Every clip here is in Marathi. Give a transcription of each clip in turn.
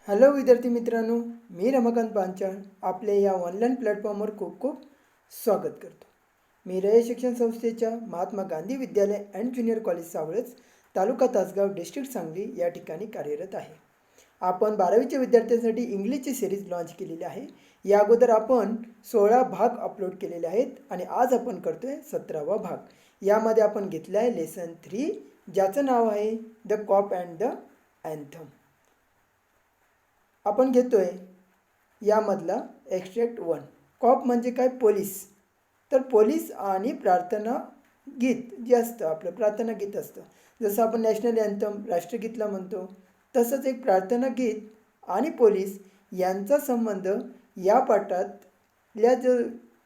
हॅलो विद्यार्थी मित्रांनो, मी रमाकांत पांचाळ आपल्या या ऑनलाईन प्लॅटफॉर्मवर खूप खूप स्वागत करतो. मी रयत शिक्षण संस्थेच्या Mahatma Gandhi Vidyalaya and junior college Savalaj, taluka Tasgaon, district Sangli या ठिकाणी कार्यरत आहे. आपण 12वीच्या विद्यार्थ्यांसाठी इंग्लिशची सिरीज लॉन्च केलेली आहे. या अगोदर आपण 16 भाग अपलोड केलेले आहेत आणि आज आपण करतोय 17वा भाग. यामध्ये आपण घेतला आहे लेसन 3, ज्याचं नाव आहे the cop and the anthem. आपण घेतोय यामधला एक्स्ट्रॅक्ट 1. कॉप म्हणजे काय? पोलीस. तर पोलीस आणि प्रार्थना गीत जे असतं, आपलं प्रार्थना गीत असतं, जसं आपण नॅशनल अँथम राष्ट्रगीतला म्हणतो, तसंच एक प्रार्थना गीत आणि पोलीस यांचा संबंध या पाठातल्या जो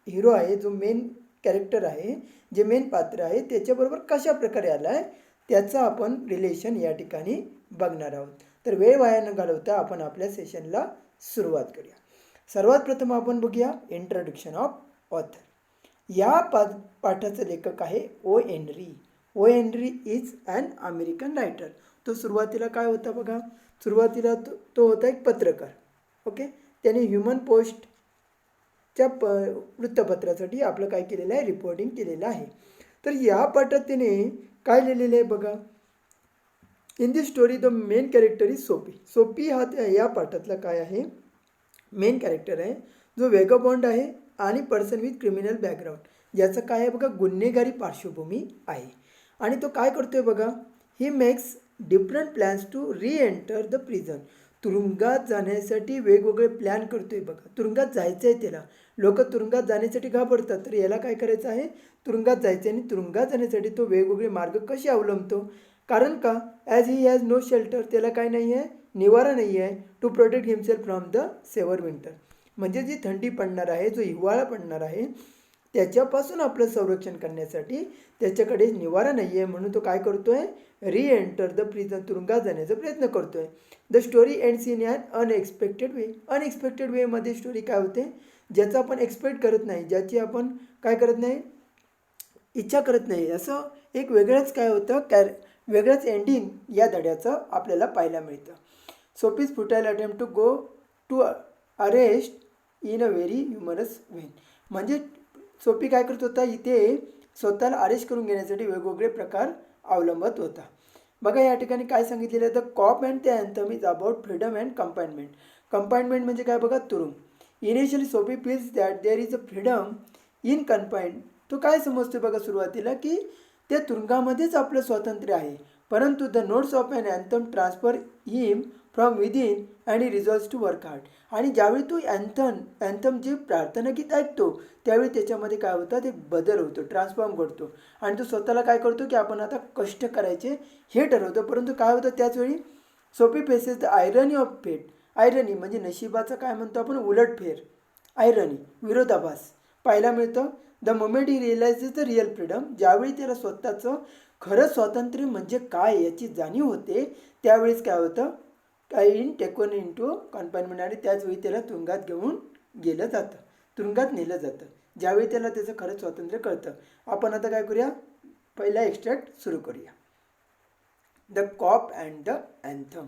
हिरो आहे, जो मेन कॅरेक्टर आहे, जे मेन पात्र आहे, त्याच्याबरोबर कशा प्रकारे आला आहे त्याचं आपण रिलेशन या ठिकाणी बघणार आहोत. तर वेळ वाया न घालवता आपण आपल्या सेशनला सुरुवात करूया. सर्वात प्रथम आपण बघूया इंट्रोडक्शन ऑफ ऑथर. या पाठाचा लेखक आहे O Henry. O Henry is an American writer. तो सुरुवातीला काय होता बघा, सुरुवातीला तो होता एक पत्रकार. ओके, त्याने ह्युमन पोस्टच्या वृत्तपत्रासाठी आपलं काय केलेलं आहे, रिपोर्टिंग केलेलं आहे. तर या पाठात त्याने काय लिहिलेलं आहे बघा, in this story the main character is सोपी. सोपी हा या पाठातला काय आहे, मेन कॅरेक्टर आहे, जो वेगबॉन्ड आहे आणि पर्सन विथ क्रिमिनल बॅकग्राऊंड, ज्याचं काय आहे बघा, गुन्हेगारी पार्श्वभूमी आहे. आणि तो काय करतोय बघा, he makes different plans to reenter the prison. तुरुंगात जाण्यासाठी वेगवेगळे प्लॅन करतोय बघा. तुरुंगात जायचं आहे त्याला. लोक तुरुंगात जाण्यासाठी घाबरतात, तर याला काय करायचं आहे, तुरुंगात जायचं आहे. आणि तुरुंगात जाण्यासाठी तो वेगवेगळे मार्ग कसे अवलंबतो, कारण का as he has no shelter, त्याला काय नाही आहे, निवारा नाही आहे, to protect himself from the severe winter, म्हणजे जी थंडी पडणार आहे, जो हिवाळा पडणार आहे त्याच्यापासून आपलं संरक्षण करण्यासाठी त्याच्याकडे निवारा नाही आहे, म्हणून तो काय करतोय, री एंटर द प्रिझन, तुरुंगात जाण्याचा प्रयत्न करतोय. The story ends in an unexpected way. Unexpected वेमध्ये स्टोरी काय होते, ज्याचं आपण एक्सपेक्ट करत नाही, ज्याची आपण काय करत नाही, इच्छा करत नाही, असं एक वेगळंच काय होतं, वेगळंच एंडिंग या धड्याचं आपल्याला पाहायला मिळतं. Soapy's futile attempt to go to arrest in a very humorous way. म्हणजे सोपी काय करत होता, इथे स्वतःला अरेस्ट करून घेण्यासाठी वेगवेगळे प्रकार अवलंबत होता. बघा या ठिकाणी काय सांगितलेलं आहे, the cop and the anthem is about freedom and confinement. Confinement म्हणजे काय बघा, तुरुंग. Initially Soapy feels that there is a freedom in confine. तो काय समजतो बघा सुरुवातीला, की त्या तुरुंगामध्येच आपलं स्वातंत्र्य आहे, परंतु the notes of an anthem transfer him from within and he resolves to work hard. आणि ज्यावेळी तो अँथम जे प्रार्थना गीत ऐकतो त्यावेळी त्याच्यामध्ये काय होतं, एक बदल होतो, ट्रान्सफॉर्म करतो आणि तो स्वतःला काय करतो, की आपण आता कष्ट करायचे हे ठरवतो. परंतु काय होतं त्याचवेळी, सोपी फेसेस द आयरनी ऑफ फेट. आयरनी म्हणजे नशिबाचं काय म्हणतो आपण, उलटफेर, आयरनी, विरोधाभास पाहायला मिळतं. The moment he realizes the real freedom. ज्यावेळी त्याला स्वतःचं खरं स्वातंत्र्य म्हणजे काय याची जाणीव होते, त्यावेळेस काय होतं, काय in taken into confinement, आणि त्याचवेळी त्याला तुरुंगात घेऊन गेलं जातं, तुरुंगात नेलं जातं, ज्यावेळी त्याला त्याचं खरं स्वातंत्र्य कळतं. आपण आता काय करूया, पहिला एक्स्ट्रॅक्ट सुरू करूया. The cop and the anthem.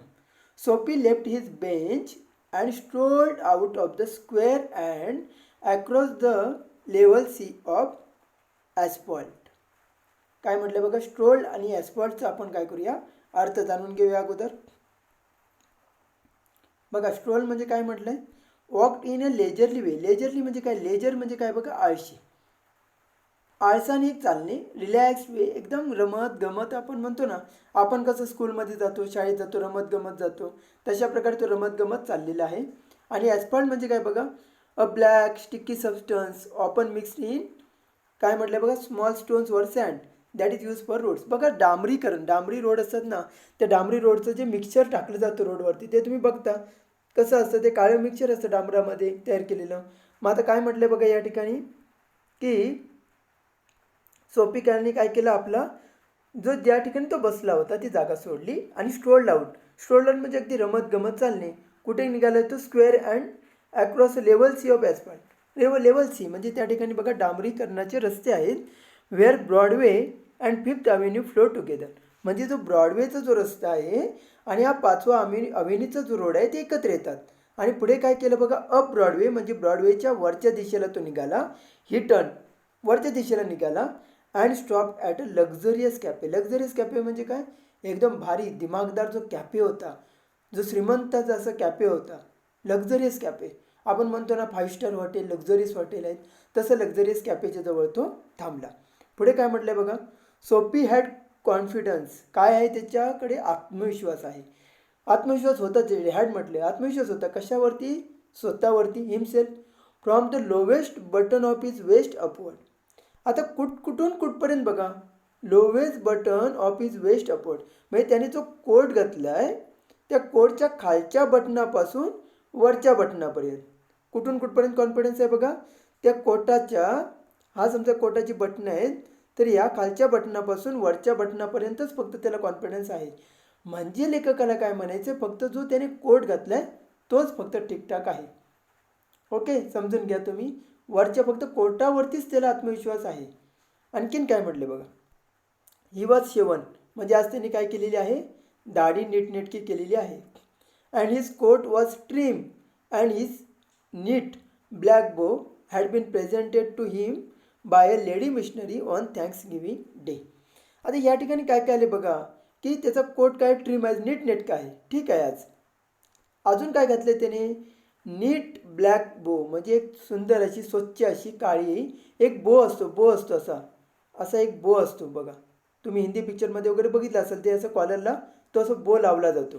Soapy left his bench and strolled out of the square and across the level sea of asphalt. काय म्हटलं बघा, स्ट्रोल्ड आणि ॲस्फॉल्टचा आपण काय करूया, अर्थ जाणून घेऊया अगोदर. बघा स्ट्रोल म्हणजे काय म्हटलंय, walk in a leisurely way. Leisurely म्हणजे काय, लेजर म्हणजे काय बघा, आळशी, आळसाने चालणे. रिलॅक्स वे, एकदम रमत गमत आपण म्हणतो ना, आपण कसं स्कूलमध्ये जातो, शाळेत जातो, रमत गमत जातो, तशा प्रकारे तो रमत गमत चाललेला आहे. आणि ॲस्फॉल्ट म्हणजे काय बघा, a black sticky substance often mixed in, काय म्हटलं बघा, small stones or sand that is use for roads. बघा डांबरीकरण, डांबरी रोड असतात ना, त्या डांबरी रोडचं जे मिक्सचर टाकलं जातं रोडवरती, ते तुम्ही बघता कसं असतं, ते काळं मिक्सचर असतं डांबरामध्ये तयार केलेलं. मग आता काय म्हटलं बघा या ठिकाणी, की सोपी कॅरनी काय केलं, आपला जो ज्या ठिकाणी तो बसला होता ती जागा सोडली आणि स्ट्रोल्ड आउट. स्ट्रोल्ड आउट म्हणजे अगदी रमत गमत चालणे. कुठे निघालं, तो square and across level sea of asphalt. Level sea म्हणजे त्या ठिकाणी बघा डांबरीकरणाचे रस्ते आहेत, where Broadway and Fifth Avenue flow together. म्हणजे जो ब्रॉडवेचा जो रस्ता आहे आणि हा पाचवा अव्हेन्यूचा जो रोड आहे ते एकत्र येतात. आणि पुढे काय केलं बघा, अप ब्रॉडवे म्हणजे ब्रॉडवेच्या वरच्या दिशेला तो निघाला. ही टर्न वरच्या दिशेला निघाला and stop at a luxurious cafe. Luxurious cafe म्हणजे काय, एकदम भारी दिमागदार जो कॅफे होता, जो श्रीमंताचा असा कॅफे होता, लक्झरियस कॅफे. आपण म्हणतो ना 5 स्टार हॉटेल, लक्झरियस हॉटेल आहेत, तसं लक्झरियस कॅफेच्या जवळ तो थांबला. पुढे काय म्हटलं बघा, सोफी हॅड कॉन्फिडन्स. काय आहे, त्याच्याकडे आत्मविश्वास आहे. आत्मविश्वास होता, ते हॅड म्हटले, आत्मविश्वास होता कशावरती, स्वतःवरती. Himself from the lowest button of his waist upward. आता कुठून कुठपर्यंत बघा, lowest button of his waist upward म्हणजे त्याने जो कोट घातला आहे त्या कोटच्या खालच्या बटनापासून वरच्या बटनापर्यंत कुठून कुठपर्यंत कॉन्फिडन्स आहे बघा. त्या कोटाच्या, हा समजा कोटाची बटणं आहेत, तर या खालच्या बटनापासून वरच्या बटनापर्यंतच फक्त त्याला कॉन्फिडन्स आहे. म्हणजे लेखकाला काय म्हणायचं, फक्त जो त्याने कोट घातला आहे तोच फक्त ठीकठाक आहे. ओके, समजून घ्या तुम्ही, वरच्या फक्त कोटावरतीच त्याला आत्मविश्वास आहे. आणखीन काय म्हटले बघा, ही वॉज शेवन म्हणजे आज त्यांनी काय केलेली आहे, दाढी नीटनेटकी केलेली आहे. And his coat was trim and his neat black bow had been presented to him by a lady missionary on Thanksgiving Day. आता या ठिकाणी काय काय आले बघा, की त्याचा कोट काय ट्रिम आहे, नीटनेटका आहे, ठीक आहे. आज अजून काय घातले त्याने, नीट ब्लॅक बो म्हणजे एक सुंदर अशी स्वच्छ अशी काळी एक बो असतो असा असा एक बो असतो बघा. तुम्ही हिंदी पिक्चरमध्ये वगैरे बघितलं असेल, ते असं कॉलरला तो असं बो लावला जातो,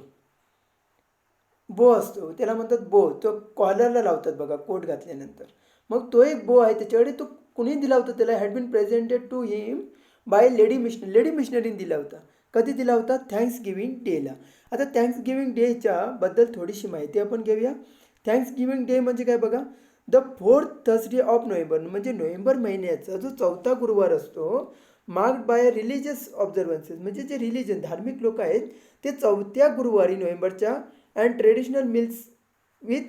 बो असतो त्याला म्हणतात बो, तो कॉलरला लावतात बघा कोट घातल्यानंतर. मग तो एक बो आहे त्याच्याकडे, तो कुणी दिला होता त्याला, had been presented to him by lady मिशनरीने दिला होता. कधी दिला होता, थँक्सगिव्हिंग डेला. आता थँक्सगिव्हिंग डेच्या बद्दल थोडीशी माहिती आपण घेऊया. थँक्सगिव्हिंग डे म्हणजे काय बघा, the 4th Thursday of November म्हणजे नोव्हेंबर महिन्याचा जो 4था गुरुवार असतो, मार्क्ड बाय रिलिजियस ऑब्झर्वन्सेस म्हणजे जे रिलिजन धार्मिक लोक आहेत ते 4थ्या गुरुवारी नोव्हेंबरच्या and traditional meals with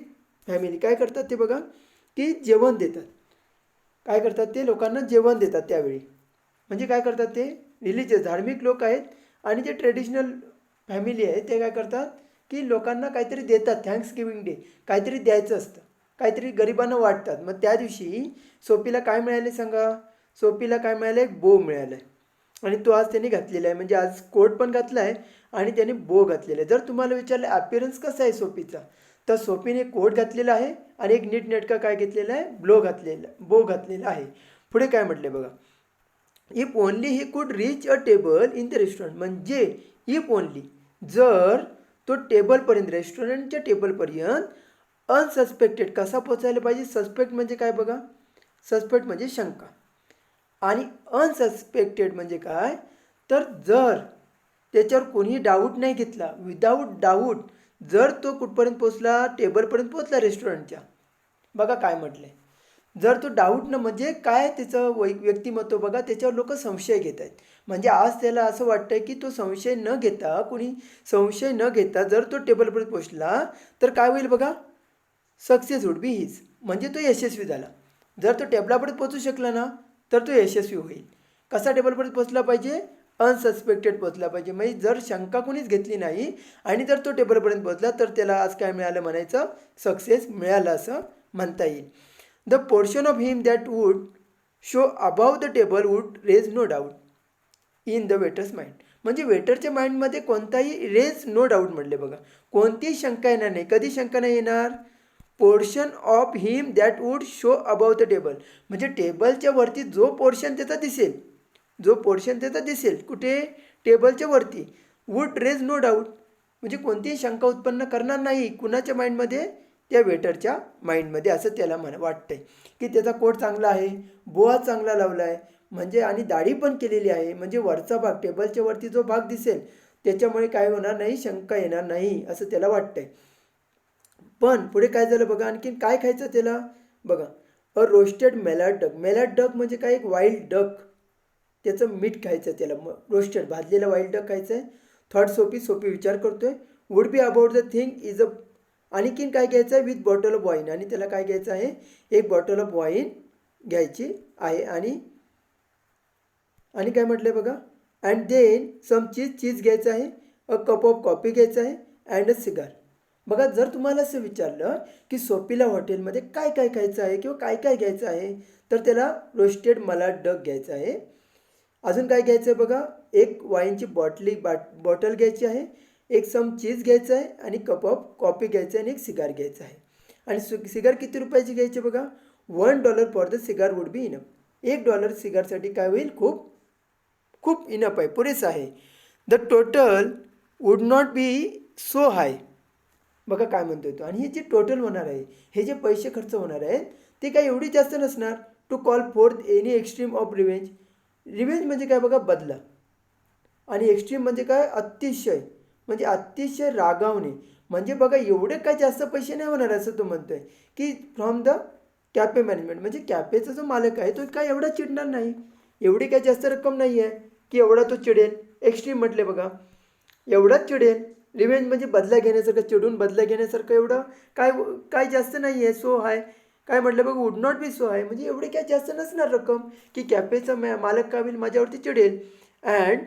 family काय करतात ते बघा, की जेवण देतात. काय करतात ते, लोकांना जेवण देतात त्यावेळी. म्हणजे काय करतात ते, रिलिजियस धार्मिक लोक आहेत आणि जे ट्रेडिशनल फॅमिली आहे ते काय करतात, की लोकांना काहीतरी देतात. थँक्सगिव्हिंग डे काहीतरी द्यायचं असतं, काहीतरी गरिबांना वाटतात. मग त्या दिवशी सोफीला काय मिळाले सांगा, सोफीला काय मिळालं, एक बो मिळाला आहे आणि तो आज त्यांनी घातलेला आहे. म्हणजे आज कोट पण घातला आहे आणि त्याने बो घातलेला आहे. जर तुम्हाला विचारलं ॲपियरन्स कसं आहे सोफीचा, तर सोफीने कोट घातलेला आहे आणि एक नीटनेटका काय घेतलेला आहे, बो घातलेला आहे. पुढे काय म्हटले बघा, if only he could reach a table in the restaurant म्हणजे इफ ओनली जर तो टेबलपर्यंत, रेस्टॉरंटच्या टेबलपर्यंत अनसस्पेक्टेड कसा पोचायला पाहिजे. सस्पेक्ट म्हणजे काय बघा, सस्पेक्ट म्हणजे शंका आणि अनसस्पेक्टेड म्हणजे काय, तर जर त्याच्यावर कोणीही डाऊट नाही घेतला, विदाऊट डाऊट जर तो कुठपर्यंत पोचला, टेबलपर्यंत पोचला रेस्टॉरंटच्या. बघा काय म्हटलं आहे, जर तो डाऊट न म्हणजे काय त्याचं व्यक्तिमत्व बघा, त्याच्यावर लोक संशय घेत आहेत. म्हणजे आज त्याला असं वाटतं की तो संशय न घेता, कोणी संशय न घेता जर तो टेबलपर्यंत पोचला तर काय होईल बघा, सक्सेस वुड बी हिज म्हणजे तो यशस्वी झाला. जर तो टेबलापर्यंत पोचू शकला ना तर तो यशस्वी होईल. कसा टेबलपर्यंत पोचला पाहिजे, अनसस्पेक्टेड पोचला पाहिजे. म्हणजे जर शंका कोणीच घेतली नाही आणि जर तो टेबलपर्यंत पोचला तर त्याला आज काय मिळालं म्हणायचं, सक्सेस मिळालं असं म्हणता येईल. The portion of him that would show above the table would raise no doubt in the waiter's mind म्हणजे वेटरच्या माइंडमध्ये कोणताही रेज नो डाऊट म्हटले बघा, कोणतीही शंका येणार नाही. कधी शंका नाही येणार, portion of him that would show above the table म्हणजे टेबलच्या वरती जो पोर्शन त्याचा दिसेल, जो पोर्शन त्याचा दिसेल कुठे, टेबलच्या वरती, वूड रेज नो डाऊट म्हणजे कोणतीही शंका उत्पन्न करणार नाही. कुणाच्या माइंडमध्ये, त्या वेटरच्या माइंडमध्ये. असं त्याला वाटतंय की त्याचा कोट चांगला आहे, बोआ चांगला लावला आहे म्हणजे आणि दाढी पण केलेली आहे, म्हणजे वरचा भाग, टेबलच्या वरती जो भाग दिसेल त्याच्यामुळे काय होणार नाही, शंका येणार नाही असं त्याला वाटतंय. पण पुढे काय झालं बघा, आणखीन काय खायचं त्याला बघा, अ रोस्टेड मेलॅड डक. मेलॅड डक म्हणजे काय, एक वाईल्ड डक, त्याचं मीठ खायचं त्याला, रोस्टेड भाजलेला वाईल्ड डक खायचं आहे. थर्ड सोपी विचार करतोय, would be about the thing is a. आणखीन काय घ्यायचं आहे, विथ बॉटल ऑफ वाईन आणि त्याला काय घ्यायचं आहे, एक बॉटल ऑफ वाईन घ्यायची आहे. आणि काय म्हटलं बघा, अँड देन सम चीज घ्यायचं आहे, अ कप ऑफ कॉफी घ्यायचं आहे अँड अ सिगार. बघा, जर तुम्हाला असं विचारलं की सोफीला हॉटेलमध्ये काय काय खायचं आहे किंवा काय काय घ्यायचं आहे, तर त्याला रोस्टेड मलाड डक घ्यायचं आहे. अजून काय घ्यायचं आहे बघा, एक वाईनची बॉटल घ्यायची आहे, एक सम चीज घ्यायचं आहे आणि कप ऑफ कॉफी घ्यायचं आहे आणि एक सिगार घ्यायचा आहे. आणि सिगार किती रुपयाची घ्यायची बघा, $1 for the cigar would be enough. $1 सिगारसाठी काय होईल, खूप खूप इनफ आहे, पुरेसं आहे. The total would not be so high. बघा काय म्हणतोय तो. आणि हे जे टोटल होणार आहे, हे जे पैसे खर्च होणार आहेत ते काय एवढी जास्त नसणार. To call forth any extreme of revenge. Revenge म्हणजे काय बघा, बदला. आणि एक्स्ट्रीम म्हणजे काय, अतिशय, म्हणजे अतिशय रागावणे. म्हणजे बघा एवढे काय जास्त पैसे नाही होणार असं तो म्हणतोय की फ्रॉम द कॅफे मॅनेजमेंट. म्हणजे कॅफेचा जो मालक आहे तो काय एवढा चिडणार नाही, एवढी काय जास्त रक्कम नाही आहे की एवढा तो चिडेल. एक्स्ट्रीम म्हटले बघा, एवढाच चिडेल. रिव्हेंज म्हणजे बदला घेण्यासारखं, चिडून बदला घेण्यासारखं एवढं काय काय जास्त नाही आहे. सो हाय काय म्हटलं बघा, वुड नॉट बी सो हाय, म्हणजे एवढी काय जास्त नसणार रक्कम की कॅफेचा मालक काय होईल, माझ्यावरती चिडेल. And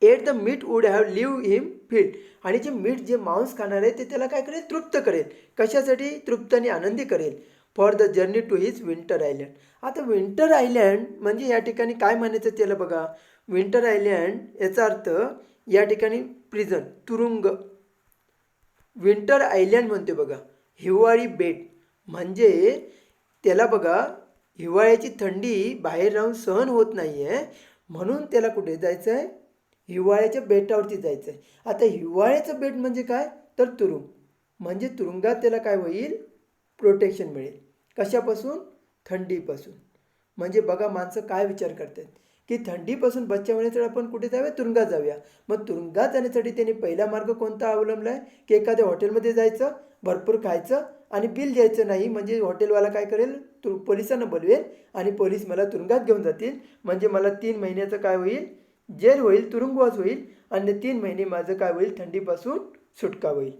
at the meat would have leave him filled. आणि जे मीठ, जे मांस खाणार आहे ते त्याला काय करेल, तृप्त करेल. कशासाठी, तृप्त आणि आनंदी करेल. For the journey to his winter island. आता विंटर आयलँड म्हणजे या ठिकाणी काय म्हणायचं त्याला बघा, विंटर आयलँड याचा अर्थ या ठिकाणी प्रिझन, तुरुंग. विंटर आयलँड म्हणते बघा, हिवाळी बेट. म्हणजे त्याला बघा हिवाळ्याची थंडी बाहेर राहून सहन होत नाही आहे, म्हणून त्याला कुठे जायचं आहे, हिवाळ्याच्या बेटावरती जायचं आहे. आता हिवाळ्याचं बेट म्हणजे काय, तर तुरुंग. म्हणजे तुरुंगात त्याला काय होईल, प्रोटेक्शन मिळेल. कशापासून, थंडीपासून. म्हणजे बघा माणसं काय विचार करतात की थंडीपासून बचाव होण्यासाठी आपण कुठे जाऊया, तुरुंगात जाऊया. मग तुरुंगात जाण्यासाठी त्यांनी पहिला मार्ग कोणता अवलंबला आहे की एखाद्या हॉटेलमध्ये जायचं, भरपूर खायचं आणि बिल द्यायचं नाही. म्हणजे हॉटेलवाला काय करेल, पोलिसांना बोलवेल आणि पोलीस मला तुरुंगात घेऊन जातील. म्हणजे मला 3 महिन्याचं काय होईल, जेल होईल, तुरुंगवास होईल. आणि 3 महिने माझं काय होईल, थंडीपासून सुटका होईल.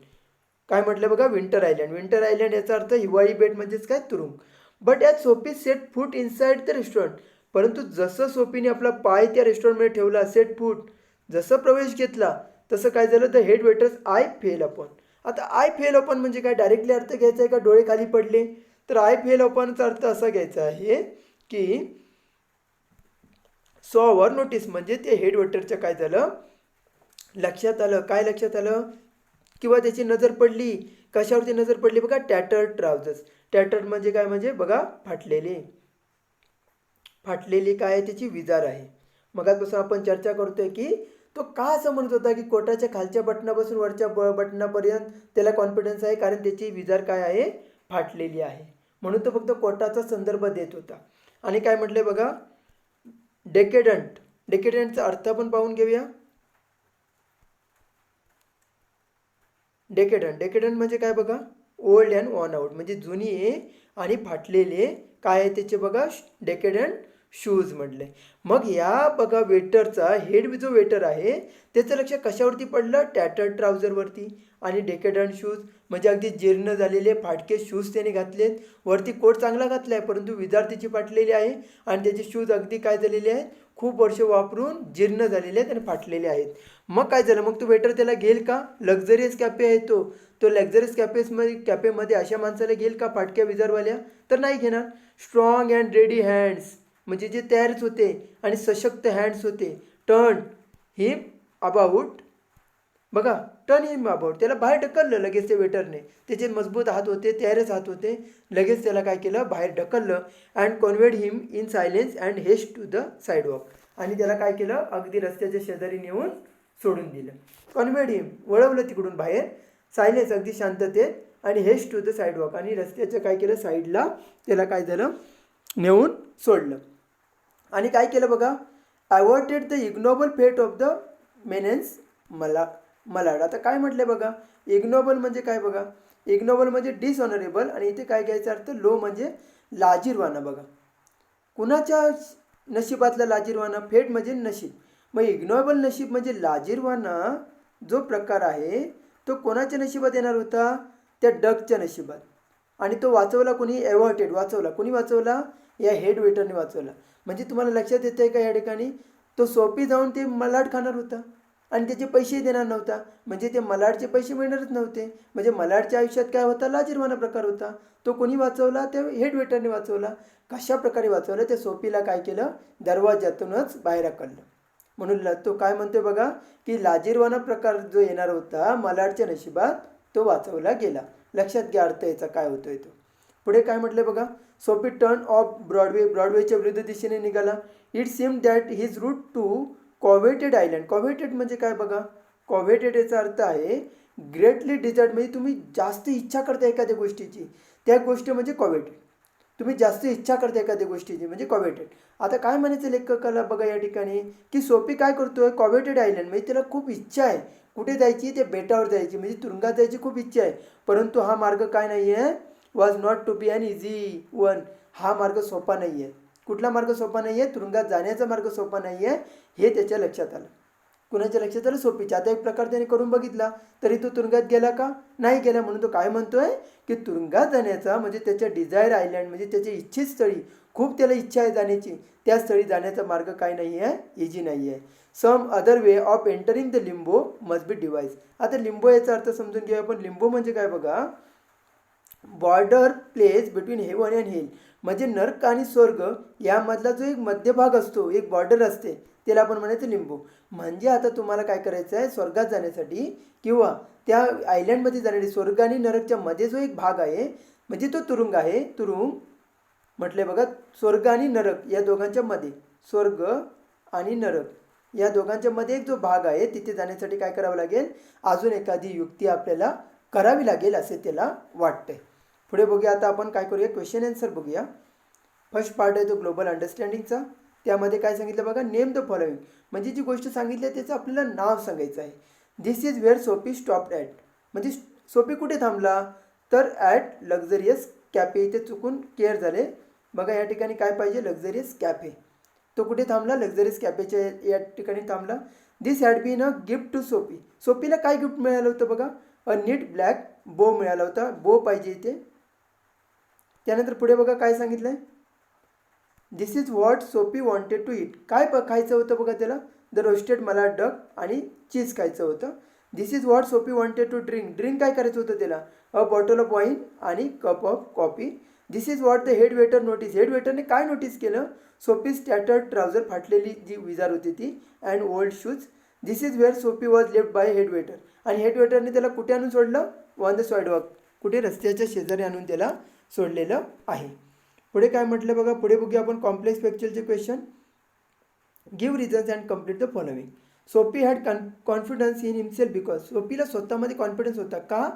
काय म्हटलं बघा, विंटर आयलँड. विंटर आयलँड याचा अर्थ हिवाळी बेट म्हणजेच काय, तुरुंग. But as Sophie set foot inside the restaurant. परंतु जसं सोफीने आपला पाय त्या रेस्टॉरंटमध्ये ठेवला, सेट फूट, जसं प्रवेश घेतला तसं काय झालं, the head waiters I fail upon. आता आय फेल अपॉन म्हणजे काय, डायरेक्टली अर्थ घ्यायचा आहे का डोळे खाली पडले, तर आय फेल अपॉनचा अर्थ असा घ्यायचा आहे की सॉवर नोटीस. म्हणजे ते हेड वेटरच्या काय झालं, लक्षात आलं. काय लक्षात आलं, किंवा त्याची नजर पडली. कशावरती नजर पडली बघा, टॅटर्ड ट्राउझर्स. टॅटर्ड म्हणजे काय, म्हणजे बघा फाटलेली, फाटलेली काय आहे, त्याची विजार आहे. मगापासून आपण चर्चा करतोय की तो का असं म्हणत होता की कोटाच्या खालच्या बटनापासून वरच्या बटनापर्यंत त्याला कॉन्फिडन्स आहे, कारण त्याची विजार काय आहे, फाटलेली आहे. म्हणून तो फक्त कोटाचा संदर्भ देत होता. आणि काय म्हटले बघा, डेकेडंट. डेकेडंटचा अर्थ पण पाहून घेऊया. डेकेडंट, डेकेडंट म्हणजे काय बघा, ओल्ड अँड वॉर्न आउट. म्हणजे जुनी आणि फाटलेले काय आहे त्याचे बघा, डेकेडंट शूज म्हटले. मग या बघा वेटरचा, हेड जो वेटर आहे त्याचं लक्ष कशावरती पडलं, टॅटर्ड ट्राउझरवरती. आणि डेकेडंट शूज म्हणजे अगदी जीर्ण झालेले फाटके शूज त्याने घातलेत. वरती कोट चांगला घातला आहे परंतु विजार त्याची फाटलेली आहे आणि त्याचे शूज अगदी काय झालेले आहेत, खूप वर्ष वापरून जीर्ण झालेले आहेत आणि फाटलेले आहेत. मग काय झालं, मग तो वेटर त्याला घेईल का, लक्झरियस कॅफे आहे तो लक्झरियस कॅफेमध्ये अशा माणसाला घेईल का, फाटक्या विजारवाल्या, तर नाही घेणार. स्ट्रॉंग अँड रेडी हँड्स म्हणजे जे तयारच होते आणि सशक्त हँड्स होते. Turn him about. बघा, टर्न हिम अबाउट, त्याला बाहेर ढकललं लगेच त्या वेटरने. त्याचे मजबूत हात होते, तयारच हात होते. लगेच त्याला काय केलं, बाहेर ढकललं. And conveyed him in silence and haste to the sidewalk. आणि त्याला काय केलं, अगदी रस्त्याच्या शेजारी नेऊन सोडून दिलं. कॉन्वेड हिम, वळवलं तिकडून बाहेर. सायलेन्स अगदी शांततेत. आणि हेस्ट टू द साईडवॉक, आणि रस्त्याचं काय केलं, साईडला त्याला काय झालं, नेऊन सोडलं. आणि काय केलं बघा, अवॉर्डेड द इग्नोबल फेट ऑफ द मेनेन्स मलाड. आता काय म्हटलं बघा, इग्नोबल म्हणजे काय बघा, इग्नोबल म्हणजे डिसऑनरेबल. आणि इथे काय घ्यायचा अर्थ, लो म्हणजे लाजीरवाना. बघा, कुणाच्या नशिबातला लाजीरवाना, फेट म्हणजे नशीब. मग इग्नोबल नशीब म्हणजे लाजीरवाना जो प्रकार आहे तो कोणाच्या नशिबात येणार होता, त्या डकच्या नशिबात. आणि तो वाचवला कोणी, अवॉर्डेड वाचवला. कोणी वाचवला, या हेड वेटरने वाचवला. म्हणजे तुम्हाला लक्षात येतं आहे का या ठिकाणी, तो सोफी जाऊन ते मलाड खाणार होता आणि त्याचे पैसेही देणार नव्हता, म्हणजे ते मलाडचे पैसे मिळणारच नव्हते. म्हणजे मलाडच्या आयुष्यात काय होता, लाजिरवाणा प्रकार होता. तो कोणी वाचवला, त्या हेड वेटरने वाचवला. कशा प्रकारे वाचवलं, त्या सोफीला काय केलं, दरवाज्यातूनच बाहेर हाकललं. म्हणून तो काय म्हणतोय बघा, की लाजिरवाणा प्रकार जो येणार होता मलाडच्या नशिबात, तो वाचवला गेला. लक्षात घ्या अर्थ याचा काय होतोय तो. पुढे काय म्हटलं बघा, सोफी टर्न ऑफ ब्रॉडवेच्या विरुद्ध दिशेने निघाला. It seem that his route to coveted island. Coveted म्हणजे काय बघा, कॉव्हेटेड याचा अर्थ आहे ग्रेटली डिझायर्ड, म्हणजे तुम्ही जास्त इच्छा करता एखाद्या गोष्टीची, त्या गोष्टी म्हणजे कॉव्हेटेड. तुम्ही जास्त इच्छा करता एखाद्या गोष्टीची म्हणजे कॉव्हेटेड. आता काय म्हणायचं लेखकाला बघा या ठिकाणी, की सोफी काय करतोय, कॉव्हेटेड आयलंड म्हणजे त्याला खूप इच्छा आहे कुठे जायची, ते बेटावर जायची, म्हणजे तुरुंगात जायची खूप इच्छा आहे. परंतु हा मार्ग काय नाही आहे, was not to be an easy one. हा मार्ग सोपा नाही आहे. कुठला मार्ग सोपा नाही आहे, तुरुंगात जाण्याचा मार्ग सोपा नाही आहे, हे त्याच्या लक्षात आलं. कुणाच्या लक्षात आलं, सोफीच्या. आता एक प्रकार त्याने करून बघितला, तरी तो तुरुंगात गेला का, नाही गेला. म्हणून तो काय म्हणतोय, की तुरुंगात जाण्याचा म्हणजे त्याच्या डिझायर आयलंड म्हणजे त्याच्या इच्छित स्थळी, खूप त्याला इच्छा आहे जाण्याची, त्या स्थळी जाण्याचा मार्ग काय नाही आहे, इझी नाही आहे. Some other way of entering the limbo must be device. आता लिंबो याचा अर्थ समजून घेऊया आपण. लिंबो म्हणजे काय बघा, border place between heaven and hell, म्हणजे नर्क आणि स्वर्ग यामधला जो एक मध्यभाग असतो, एक बॉर्डर असते, त्याला आपण म्हणायचं लिंबो. म्हणजे आता तुम्हाला काय करायचं आहे, स्वर्गात जाण्यासाठी किंवा त्या आयलंडमध्ये जाण्यासाठी स्वर्ग आणि नरकच्या मध्ये जो एक भाग आहे, म्हणजे तो तुरुंग आहे. तुरुंग म्हटले बघा, स्वर्ग आणि नरक या दोघांच्या मध्ये, स्वर्ग आणि नरक या दोघांच्या मध्ये एक जो भाग आहे, तिथे जाण्यासाठी काय करावं लागेल, अजून एखादी युक्ती आपल्याला करावी लागेल असे त्याला वाटते. पुढे बघूया आता आपण काय करूया, क्वेश्चन आन्सर बघूया. फर्स्ट पार्ट आहे तो ग्लोबल अंडरस्टँडिंगचा. त्यामध्ये काय सांगितलं बघा, नेम द फॉलोइंग, म्हणजे जी गोष्ट सांगितली आहे त्याचं आपल्याला नाव सांगायचं आहे. This is where Soapy stopped at, म्हणजे सोफी कुठे थांबला, तर ॲट लक्झरियस कॅफे. इथे चुकून केअर झाले बघा, या ठिकाणी काय पाहिजे, लक्झरियस कॅफे. तो कुठे थांबला, लक्झरियस कॅफेच्या या ठिकाणी थांबला. This had been a gift to Soapy. सोफीला काय गिफ्ट मिळालं होतं बघा, अ नीट ब्लॅक बो मिळाला होता. बो पाहिजे इथे. त्यानंतर पुढे बघा काय सांगितलं आहे, this is what Soapy wanted to eat. काय खायचं होतं बघा त्याला, द रोस्टेड मला डक आणि चीज खायचं होतं. This is what Soapy wanted to drink. Drink काय करायचं होतं त्याला, अ बॉटल ऑफ वाईन आणि cup of coffee. This is what the head waiter notice. Head वेटरने काय नोटीस केलं, सोफी स्टॅटर्ड ट्राउझर, फाटलेली जी विजार होती ती, and old shoes. This is where Sophie was left by head waiter. आणि हेड वेटरने त्याला कुठे आणून सोडलं, ऑन द साईडवॉक, कुठे रस्त्याच्या शेजारी आणून त्याला सोडलेलं आहे. पुढे काय म्हटलं बघा, पुढे बघूया आपण कॉम्प्लेक्स फॅक्च्युअलचे question. Give reasons and complete the following. Soapy had confidence in himself because. सोफीला स्वतःमध्ये कॉन्फिडन्स होता का,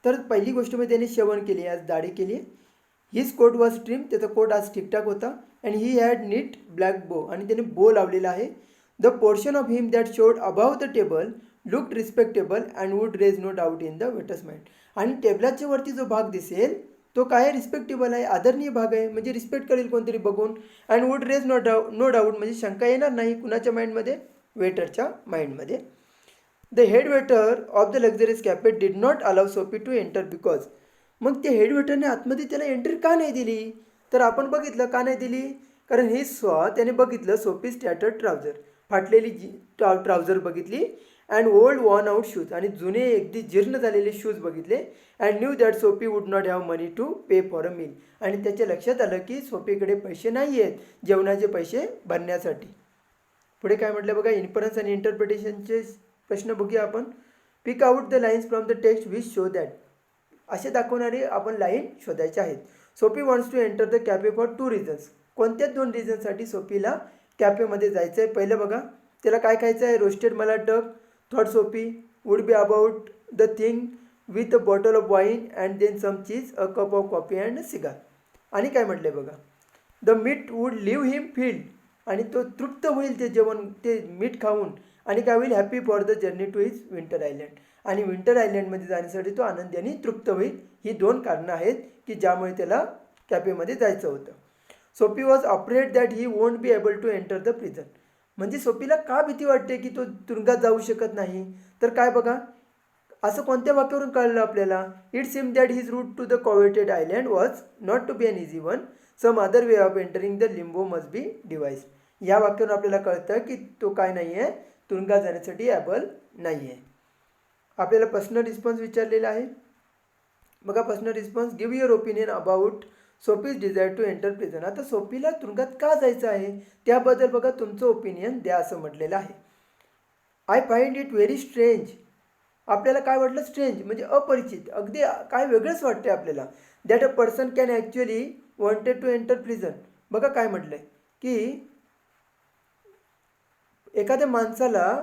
तर पहिली गोष्ट म्हणजे त्याने शेवण केली, आज दाढी केली. हिज कोट वॉज ट्रिम, त्याचा कोट आज ठीकठाक होता. And he had neat black bow, आणि त्याने बो लावलेला आहे. The portion of him that showed above the table looked respectable and would raise no doubt in the waiter's mind. आणि टेबलाच्या वरती जो भाग दिसेल तो काय, रिस्पेक्टेबल आहे, आदरणीय भाग आहे, म्हणजे रिस्पेक्ट करेल कोणतरी बघून. And would raise no doubt म्हणजे शंका येणार नाही कुणाच्या माइंडमध्ये, वेटरच्या माइंडमध्ये. The head waiter of the luxurious cafe did not allow Soapy to enter because. मग त्या हेड वेटरने आतमध्ये त्याला एंट्री का नाही दिली, तर आपण बघितलं का नाही दिली, कारण हे त्याने बघितलं सोफी स्टॅटर्ड ट्राउझर, फाटलेली ट्राउझर बघितली. And old worn out shoes, आणि जुने अगदी जीर्ण झालेले शूज बघितले. And knew that Soapy would not have money to pay for a meal. आणि त्याच्या लक्षात आलं की सोफीकडे पैसे नाही आहेत जेवणाचे पैसे भरण्यासाठी. पुढे काय म्हटलं बघा, इन्फरन्स आणि इंटरप्रिटेशनचे प्रश्न बघूया आपण. Pick out the lines from the text which show that. असे दाखवणारे आपण लाईन शोधायचे आहेत. Soapy wants to enter the cafe for 2 reasons. कोणत्या 2 रिझनसाठी सोफीला कॅफेमध्ये जायचं आहे. पहिलं बघा, त्याला काय खायचं आहे, रोस्टेड मला duck. Third, Soapy would be about the thing with a bottle of wine and then some cheese, a cup of coffee and cigar. आणि काय म्हटलं बघा, the meat would leave him filled, आणि तो तृप्त होईल ते जेवण, ते मीठ खाऊन. आणि काय होईल, happy for the journey to his winter island. आणि विंटर आयलँडमध्ये जाण्यासाठी तो आनंदी आणि तृप्त होईल. ही 2 कारणं आहेत की ज्यामुळे त्याला कॅफेमध्ये जायचं होतं. Sophie was afraid that he won't be able to enter the prison. म्हणजे सोफीला का भीती वाटते की तो तुरुंगात जाऊ शकत नाही, तर काय बघा, असं कोणत्या वाक्यावरून कळलं आपल्याला, it seem that his route to the coveted island was not to be an easy one. Some other way of entering the limbo must be devised. या वाक्यावरून आपल्याला कळतं की तो काय नाही आहे, तुरुंगात जाण्यासाठी ॲबल नाही आहे. आपल्याला पर्सनल रिस्पॉन्स विचारलेला आहे. बघा personal response, give your opinion about Sophie's desire to enter prison. आता सोफीला तुरुंगात का जायचं आहे त्याबद्दल बघा तुमचं ओपिनियन द्या असं म्हटलेलं आहे. I find it very strange. आपल्याला काय वाटलं? स्ट्रेंज म्हणजे अपरिचित, अगदी काय वेगळंच वाटते आपल्याला. That a person can actually wanted to enter prison. बघा काय म्हटलं आहे की एखाद्या माणसाला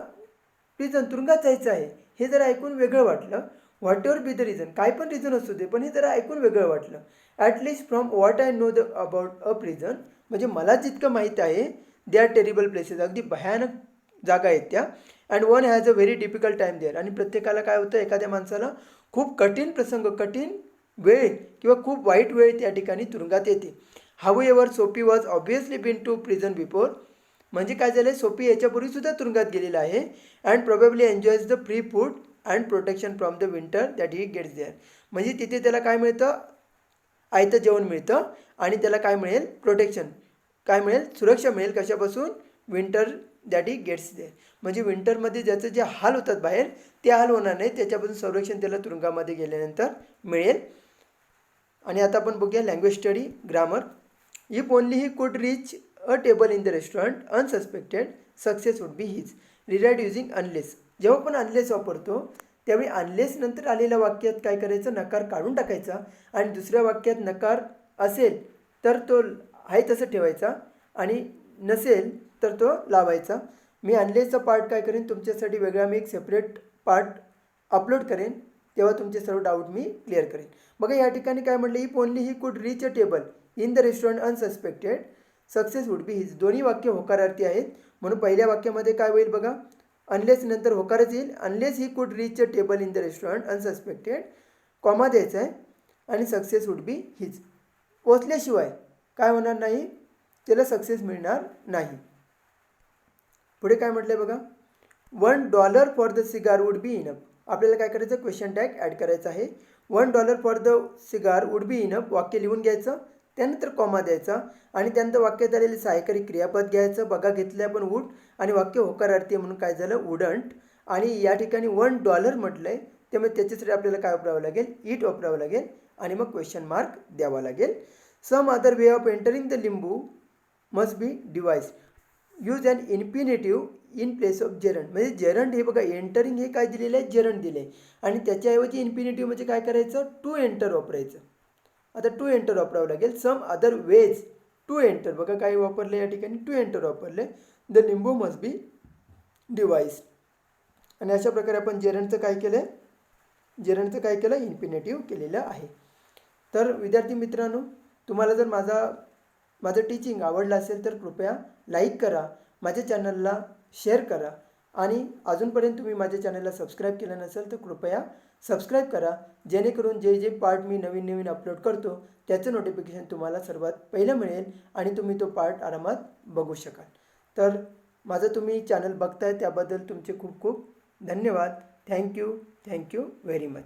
प्रिझन तुरुंगात जायचं आहे हे जर ऐकून वेगळं वाटलं. What ever be the reason, काय पण रिझन असू दे, पण हे जरा ऐकून वेगळं वाटलं. At least from what I know about a prison, म्हणजे मला जितकं माहीत आहे दे आर टेरिबल प्लेसेस, अगदी भयानक जागा आहेत त्या. And one has a very difficult time there. आणि प्रत्येकाला काय होतं, एखाद्या माणसाला खूप कठीण प्रसंग, कठीण वेळ किंवा खूप वाईट वेळ त्या ठिकाणी तुरुंगात येते. However Sophie was obviously been to prison before. म्हणजे काय झालं, सोफी याच्यापूर्वीसुद्धा तुरुंगात गेलेला आहे. And probably enjoys the free food and protection from the winter that he gets there. म्हणजे तिथे त्याला काय मिळतं, आयतं जेवण मिळतं आणि त्याला काय मिळेल, प्रोटेक्शन काय मिळेल, सुरक्षा मिळेल. कशापासून? Winter that he gets there. म्हणजे विंटरमध्ये ज्याचं जे हाल होतात बाहेर ते हाल होणार नाही, त्याच्यापासून संरक्षण त्याला तुरुंगामध्ये गेल्यानंतर मिळेल. आणि आता आपण बघूया language study, grammar. If only he could reach a table in the restaurant unsuspected, success would be his. Rewrite using unless. जेव्हा पण अनलेस वापरतो त्यावेळी अनलेस नंतर आलेल्या वाक्यात काय करायचं, नकार काढून टाकायचा आणि दुसऱ्या वाक्यात नकार असेल तर तो आहे तसं ठेवायचा आणि नसेल तर तो लावायचा. मी अनलेसचा पार्ट काय करेन तुमच्यासाठी वेगळा, मी एक सेपरेट पार्ट अपलोड करेन, तेव्हा तुमचे सर्व डाऊट मी क्लिअर करेन. बघा या ठिकाणी काय म्हटलं, if only he could reach a table in the restaurant unsuspected, success would be his. दोन्ही वाक्य होकारार्थी आहेत, म्हणून पहिल्या वाक्यामध्ये काय होईल बघा, अनलेस नंतर होकारच येईल. Unless he could reach a table in the restaurant unsuspected, comma द्यायचा आहे आणि सक्सेस वुड बी हिज. पोचल्याशिवाय काय होणार नाही, त्याला सक्सेस मिळणार नाही. पुढे काय म्हटलं आहे बघा, $1 for the cigar would be enough. आपल्याला काय करायचं, क्वेश्चन टॅग ॲड करायचा आहे. $1 for the cigar would be enough, वाक्य लिहून घ्यायचं, त्यानंतर कॉमा द्यायचा आणि त्यानंतर वाक्यात आलेले सहाय्यकारी क्रियापद घ्यायचं. बघा घेतलं आपण वूड आणि वाक्य होकारार्थी म्हणून काय झालं, वुडंट. आणि या ठिकाणी $1 म्हटलं आहे, त्यामुळे त्याच्यासाठी आपल्याला काय वापरावं लागेल, इट वापरावं लागेल आणि मग क्वेश्चन मार्क द्यावा लागेल. Some other way of entering the limbo must be devise. Use and infinitive in place of gerund. म्हणजे जेरंड हे बघा, एंटरिंग हे काय दिलेलं आहे, जेरंड दिले आहे आणि त्याच्याऐवजी इन्फिनेटिव्ह म्हणजे काय करायचं, टू एंटर वापरायचं. आता टू एंटर वापरावं लागेल. Some other ways to enter, बघा काय वापरले या ठिकाणी, टू एंटर वापरले. The limbo must be devise. आणि अशा प्रकारे आपण जेरंडचं काय केलं आहे, जेरंडचं काय केलं, इन्फिनेटिव्ह केलेलं आहे. तर विद्यार्थी मित्रांनो, तुम्हाला जर माझं टीचिंग आवडलं असेल तर कृपया लाईक करा, माझ्या चॅनलला शेअर करा आणि अजूनपर्यंत तुम्ही माझ्या चॅनलला सबस्क्राईब केलं नसेल तर कृपया सबस्क्राईब करा, जेणेकरून जे जे पार्ट मी नवीन अपलोड करतो त्याचं नोटिफिकेशन तुम्हाला सर्वात पहिलं मिळेल आणि तुम्ही तो पार्ट आरामात बघू शकाल. तर माझं तुम्ही चॅनल बघताय त्याबद्दल तुमचे खूप खूप धन्यवाद. Thank you very much.